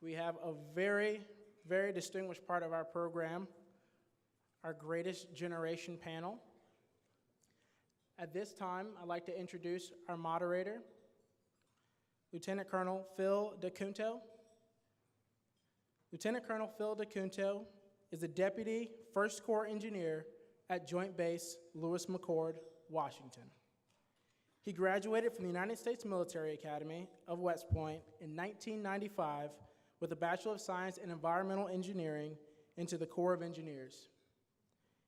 We have a very, very distinguished part of our program, our Greatest Generation panel. At this time, I'd like to introduce our moderator, Lieutenant Colonel Phil DeCunto. Lieutenant Colonel Phil DeCunto is a Deputy First Corps Engineer at Joint Base Lewis McChord, Washington. He graduated from the United States Military Academy of West Point in 1995 with a Bachelor of Science in Environmental Engineering into the Corps of Engineers.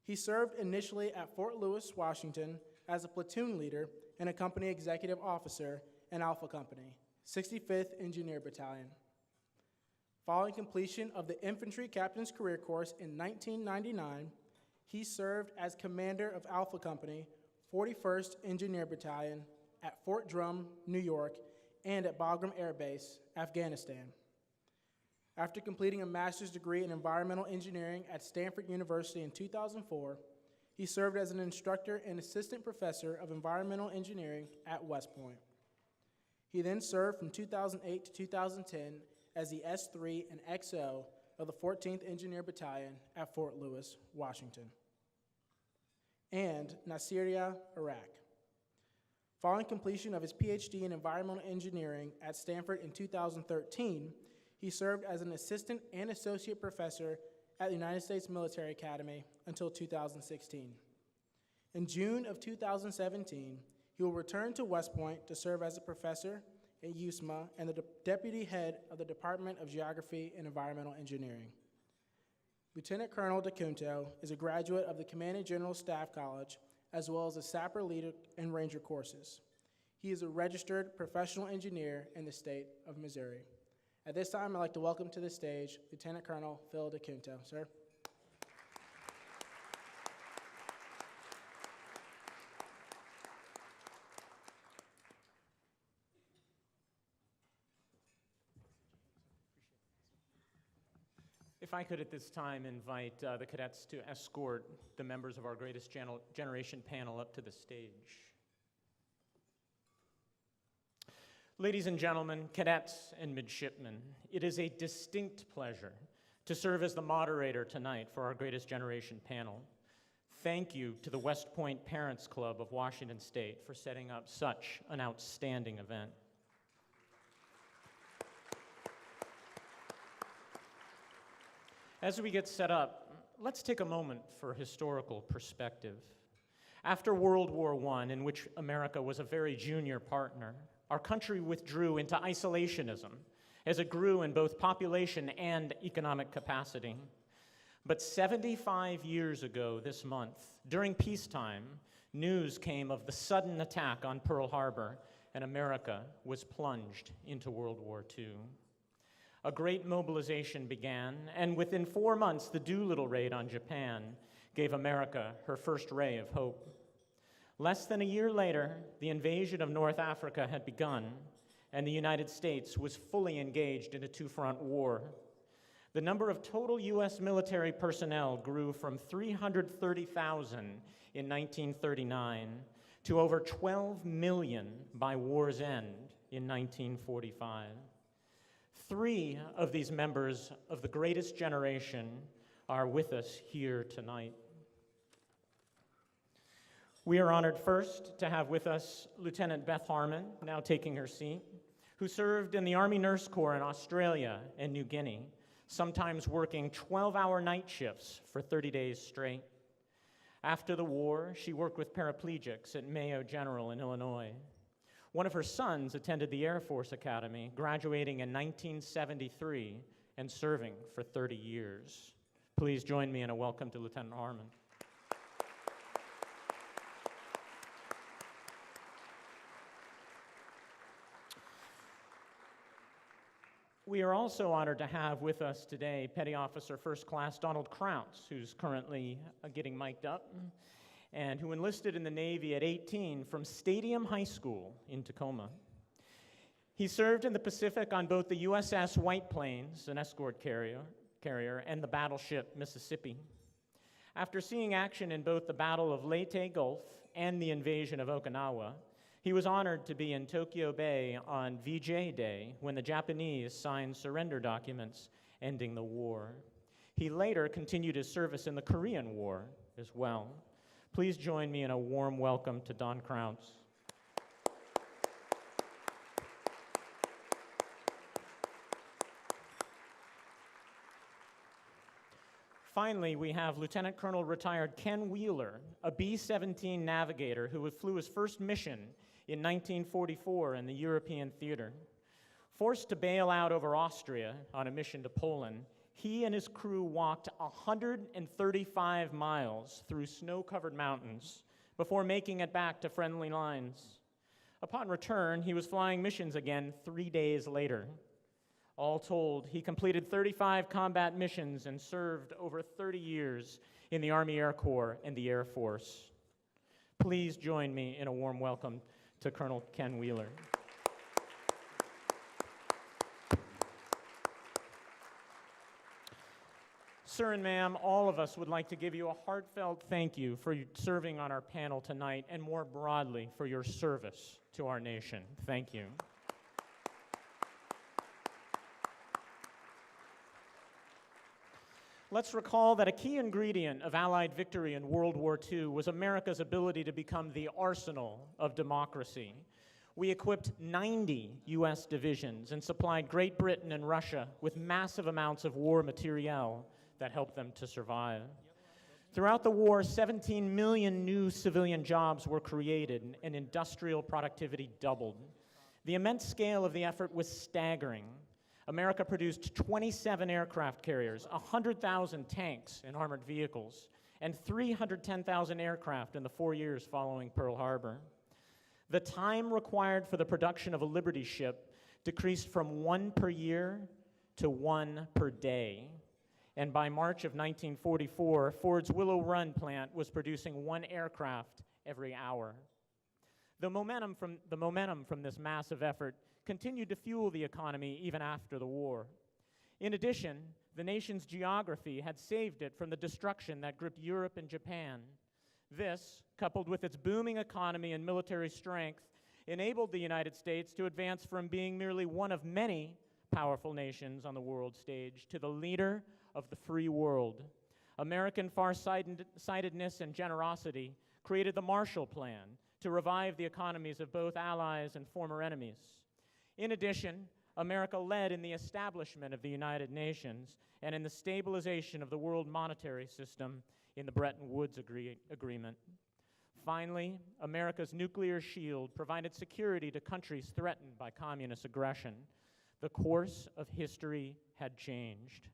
He served initially at Fort Lewis, Washington, as a platoon leader and a company executive officer in Alpha Company, 65th Engineer Battalion. Following completion of the Infantry Captain's Career Course in 1999, he served as commander of Alpha Company, 41st Engineer Battalion at Fort Drum, New York, and at Bagram Air Base, Afghanistan. After completing a master's degree in environmental engineering at Stanford University in 2004, he served as an instructor and assistant professor of environmental engineering at West Point. He then served from 2008 to 2010 as the S3 and XO of the 14th Engineer Battalion at Fort Lewis, Washington, and Nasiriyah, Iraq. Following completion of his PhD in environmental engineering at Stanford in 2013, he served as an assistant and associate professor at the United States Military Academy until 2016. In June of 2017, he will return to West Point to serve as a professor at USMA and the deputy head of the Department of Geography and Environmental Engineering. Lieutenant Colonel DeCunto is a graduate of the Commanding General Staff College, as well as the Sapper Leader and Ranger courses. He is a registered professional engineer in the state of Missouri. At this time, I'd like to welcome to the stage Lieutenant Colonel Phil DeCunto. Sir. If I could at this time invite the cadets to escort the members of our Greatest Generation panel up to the stage. Ladies and gentlemen, cadets and midshipmen, it is a distinct pleasure to serve as the moderator tonight for our Greatest Generation panel. Thank you to the West Point Parents Club of Washington State for setting up such an outstanding event. As we get set up, let's take a moment for historical perspective. After World War I, in which America was a very junior partner, our country withdrew into isolationism as it grew in both population and economic capacity. But 75 years ago this month, during peacetime, news came of the sudden attack on Pearl Harbor, and America was plunged into World War II. A great mobilization began, and within 4 months, the Doolittle raid on Japan gave America her first ray of hope. Less than a year later, the invasion of North Africa had begun, and the United States was fully engaged in a two-front war. The number of total U.S. military personnel grew from 330,000 in 1939 to over 12 million by war's end in 1945. 3 of these members of the Greatest Generation are with us here tonight. We are honored first to have with us Lieutenant Beth Harmon, now taking her seat, who served in the Army Nurse Corps in Australia and New Guinea, sometimes working 12-hour night shifts for 30 days straight. After the war, she worked with paraplegics at Mayo General in Illinois. One of her sons attended the Air Force Academy, graduating in 1973 and serving for 30 years. Please join me in a welcome to Lieutenant Harmon. We are also honored to have with us today Petty Officer First Class Donald Krauts, who's currently getting mic'd up, and who enlisted in the Navy at 18 from Stadium High School in Tacoma. He served in the Pacific on both the USS White Plains, an escort carrier, and the battleship Mississippi. After seeing action in both the Battle of Leyte Gulf and the invasion of Okinawa, He was honored to be in Tokyo Bay on VJ Day when the Japanese signed surrender documents ending the war. He later continued his service in the Korean War as well. Please join me in a warm welcome to Don Krauts. Finally, we have Lieutenant Colonel retired Ken Wheeler, a B-17 navigator who flew his first mission in 1944 in the European theater. Forced to bail out over Austria on a mission to Poland, he and his crew walked 135 miles through snow-covered mountains before making it back to friendly lines. Upon return, he was flying missions again 3 days later. All told, he completed 35 combat missions and served over 30 years in the Army Air Corps and the Air Force. Please join me in a warm welcome to Colonel Ken Wheeler. Sir and ma'am, all of us would like to give you a heartfelt thank you for serving on our panel tonight and more broadly for your service to our nation. Thank you. Let's recall that a key ingredient of Allied victory in World War II was America's ability to become the arsenal of democracy. We equipped 90 U.S. divisions and supplied Great Britain and Russia with massive amounts of war materiel that helped them to survive. Throughout the war, 17 million new civilian jobs were created and industrial productivity doubled. The immense scale of the effort was staggering. America produced 27 aircraft carriers, 100,000 tanks and armored vehicles, and 310,000 aircraft in the 4 years following Pearl Harbor. The time required for the production of a Liberty ship decreased from 1 per year to 1 per day. And by March of 1944, Ford's Willow Run plant was producing 1 aircraft every hour. The momentum from this massive effort continued to fuel the economy even after the war. In addition, the nation's geography had saved it from the destruction that gripped Europe and Japan. This, coupled with its booming economy and military strength, enabled the United States to advance from being merely one of many powerful nations on the world stage to the leader of the free world. American farsightedness and generosity created the Marshall Plan to revive the economies of both allies and former enemies. In addition, America led in the establishment of the United Nations and in the stabilization of the world monetary system in the Bretton Woods Agreement. Finally, America's nuclear shield provided security to countries threatened by communist aggression. The course of history had changed.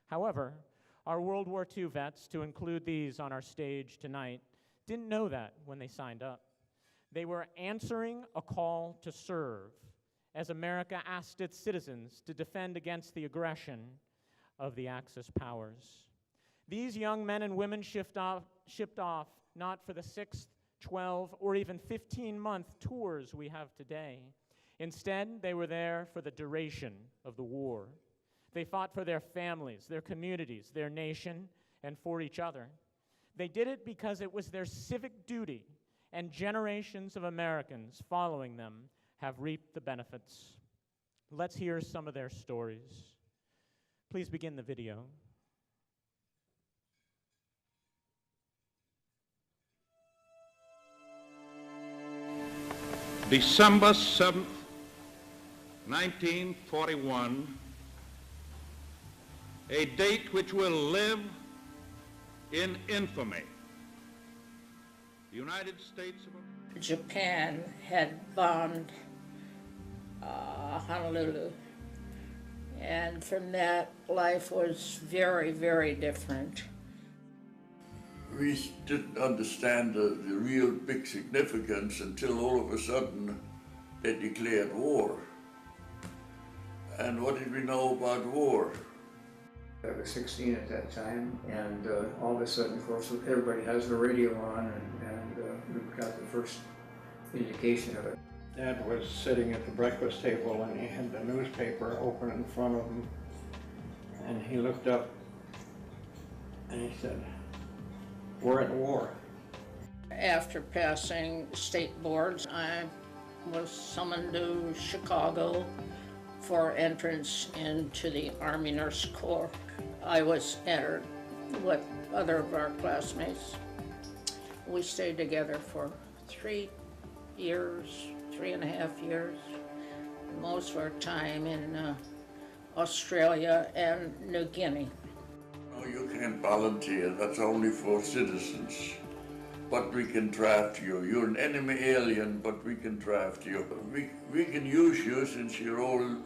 However, our World War II vets, to include these on our stage tonight, didn't know that when they signed up. They were answering a call to serve as America asked its citizens to defend against the aggression of the Axis powers. These young men and women shipped off not for the 6, 12, or even 15-month tours we have today. Instead, they were there for the duration of the war. They fought for their families, their communities, their nation, and for each other. They did it because it was their civic duty, and generations of Americans following them have reaped the benefits. Let's hear some of their stories. Please begin the video. December 7th, 1941, a date which will live in infamy. The United States of America. Japan had bombed Honolulu, and from that, life was very, very different. We didn't understand the real big significance until all of a sudden they declared war. And what did we know about war? I was 16 at that time, and all of a sudden, of course, everybody has the radio on, and we got the first indication of it. Dad was sitting at the breakfast table, and he had the newspaper open in front of him, and he looked up, and he said, "We're at war." After passing state boards, I was summoned to Chicago for entrance into the Army Nurse Corps. I was entered with other of our classmates. We stayed together for 3 years, 3.5 years, most of our time in Australia and New Guinea. No, you can't volunteer, that's only for citizens. But we can draft you. You're an enemy alien, but we can draft you. We can use you since you're all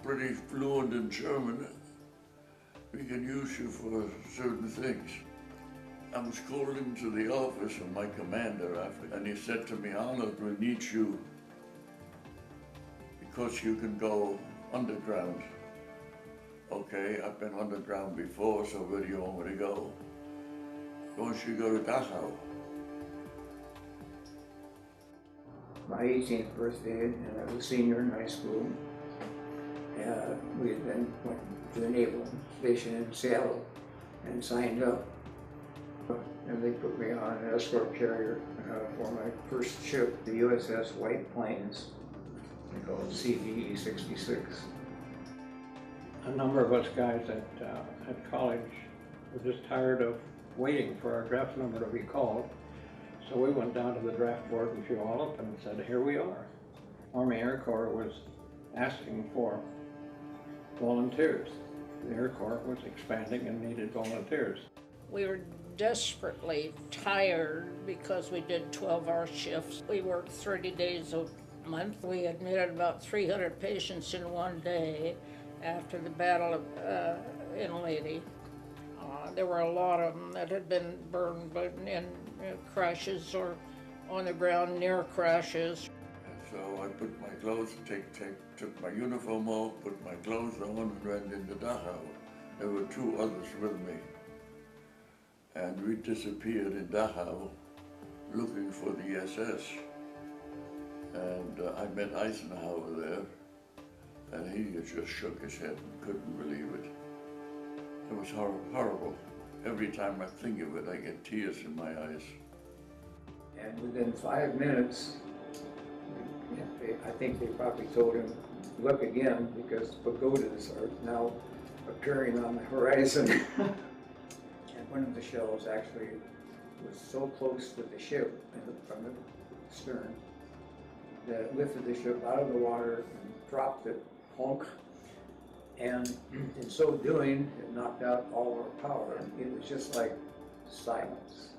pretty fluent in German. We can use you for certain things. I was called into the office of my commander after, and he said to me, Arnold, we need you because you can go underground. Okay, I've been underground before, so where do you want me to go? Why don't you go to Dachau? My 18th birthday, and I was a senior in high school. We had then went to the naval station in Seattle and signed up. And they put me on an escort carrier for my first ship, the USS White Plains. They call it CVE 66. A number of us guys at college were just tired of waiting for our draft number to be called. So we went down to the draft board in Puyallup and said, here we are. Army Air Corps was asking for volunteers. The Air Corps was expanding and needed volunteers. We were desperately tired because we did 12-hour shifts. We worked 30 days a month. We admitted about 300 patients in one day after the Battle of Leyte. There were a lot of them that had been burned in crashes or on the ground near crashes. And so I put my clothes, took my uniform off, put my clothes on, and ran into Dachau. There were 2 others with me. And we disappeared in Dachau looking for the SS. And I met Eisenhower there, and he just shook his head and couldn't believe it. It was horrible. Every time I think of it, I get tears in my eyes. And within 5 minutes, I think they probably told him, look again, because pagodas are now appearing on the horizon. And one of the shells actually was so close to the ship from the stern that it lifted the ship out of the water and dropped it, honk. And in so doing, it knocked out all our power. It was just like silence.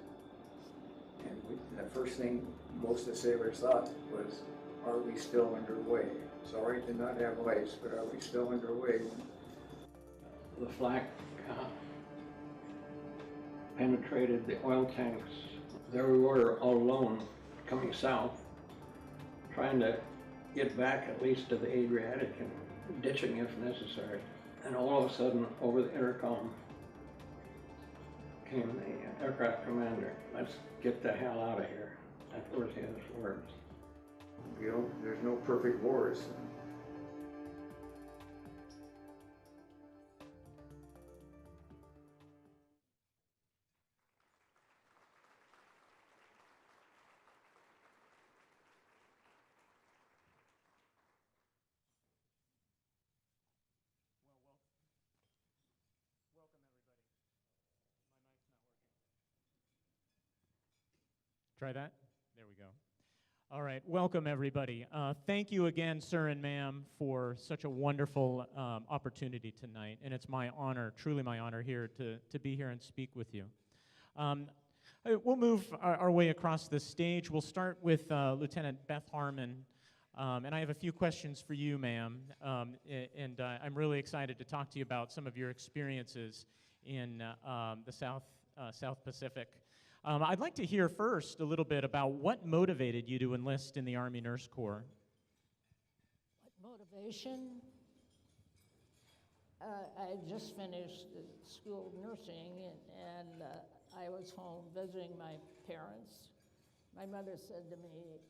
And the first thing most of the sailors thought was, are we still underway? Sorry to not have lights, but are we still underway? The flak penetrated the oil tanks. There we were all alone coming south, trying to get back at least to the Adriatic and ditching if necessary. And all of a sudden, over the intercom, came the aircraft commander. Let's get the hell out of here. That was his words. You know, there's no perfect wars. Try that? There we go. All right, welcome everybody. Thank you again, sir and ma'am, for such a wonderful opportunity tonight. And it's my honor, truly my honor here to be here and speak with you. We'll move our way across the stage. We'll start with Lieutenant Beth Harmon. And I have a few questions for you, ma'am. And I'm really excited to talk to you about some of your experiences in the South Pacific. I'd like to hear first a little bit about what motivated you to enlist in the Army Nurse Corps. What motivation? I had just finished the school of nursing, and I was home visiting my parents. My mother said to me,